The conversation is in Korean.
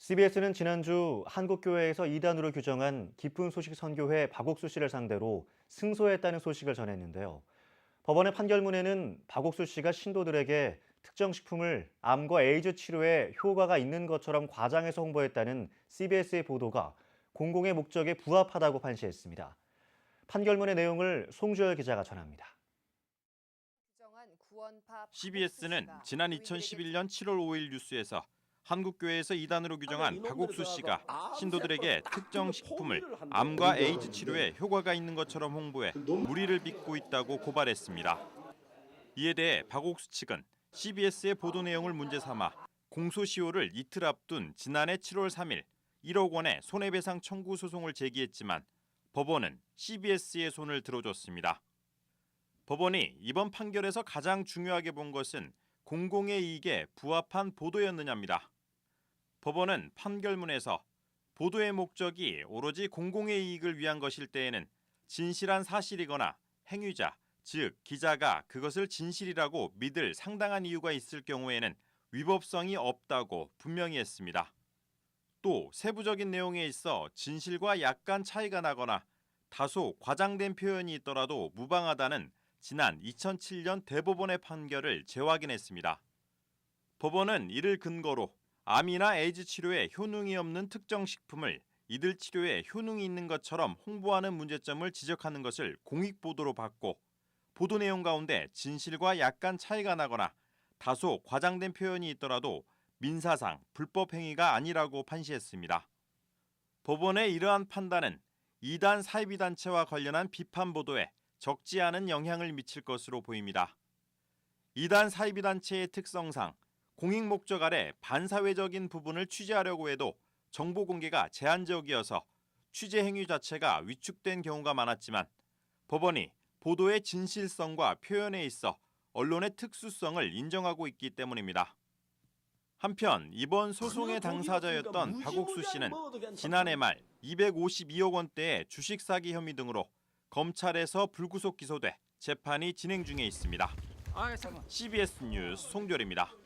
CBS는 지난주 한국교회에서 이단으로 규정한 기쁜 소식 선교회 박옥수 씨를 상대로 승소했다는 소식을 전했는데요. 법원의 판결문에는 박옥수 씨가 신도들에게 특정 식품을 암과 에이즈 치료에 효과가 있는 것처럼 과장해서 홍보했다는 CBS의 보도가 공공의 목적에 부합하다고 판시했습니다. 판결문의 내용을 송주열 기자가 전합니다. CBS는 지난 2011년 7월 5일 뉴스에서 한국교회에서 이단으로 규정한 박옥수 씨가 신도들에게 특정 식품을 암과 에이즈 치료에 효과가 있는 것처럼 홍보해 무리를 빚고 있다고 고발했습니다. 이에 대해 박옥수 측은 CBS의 보도 내용을 문제 삼아 공소시효를 이틀 앞둔 지난해 7월 3일 1억 원의 손해배상 청구 소송을 제기했지만 법원은 CBS의 손을 들어줬습니다. 법원이 이번 판결에서 가장 중요하게 본 것은 공공의 이익에 부합한 보도였느냐입니다. 법원은 판결문에서 보도의 목적이 오로지 공공의 이익을 위한 것일 때에는 진실한 사실이거나 행위자, 즉 기자가 그것을 진실이라고 믿을 상당한 이유가 있을 경우에는 위법성이 없다고 분명히 했습니다. 또 세부적인 내용에 있어 진실과 약간 차이가 나거나 다소 과장된 표현이 있더라도 무방하다는 지난 2007년 대법원의 판결을 재확인했습니다. 법원은 이를 근거로 암이나 에이즈 치료에 효능이 없는 특정 식품을 이들 치료에 효능이 있는 것처럼 홍보하는 문제점을 지적하는 것을 공익보도로 봤고 보도 내용 가운데 진실과 약간 차이가 나거나 다소 과장된 표현이 있더라도 민사상 불법 행위가 아니라고 판시했습니다. 법원의 이러한 판단은 이단 사이비단체와 관련한 비판 보도에 적지 않은 영향을 미칠 것으로 보입니다. 이단 사이비단체의 특성상 공익 목적 아래 반사회적인 부분을 취재하려고 해도 정보 공개가 제한적이어서 취재 행위 자체가 위축된 경우가 많았지만 법원이 보도의 진실성과 표현에 있어 언론의 특수성을 인정하고 있기 때문입니다. 한편 이번 소송의 당사자였던 박옥수 씨는 지난해 말 252억 원대의 주식 사기 혐의 등으로 검찰에서 불구속 기소돼 재판이 진행 중에 있습니다. CBS 뉴스 송별입니다.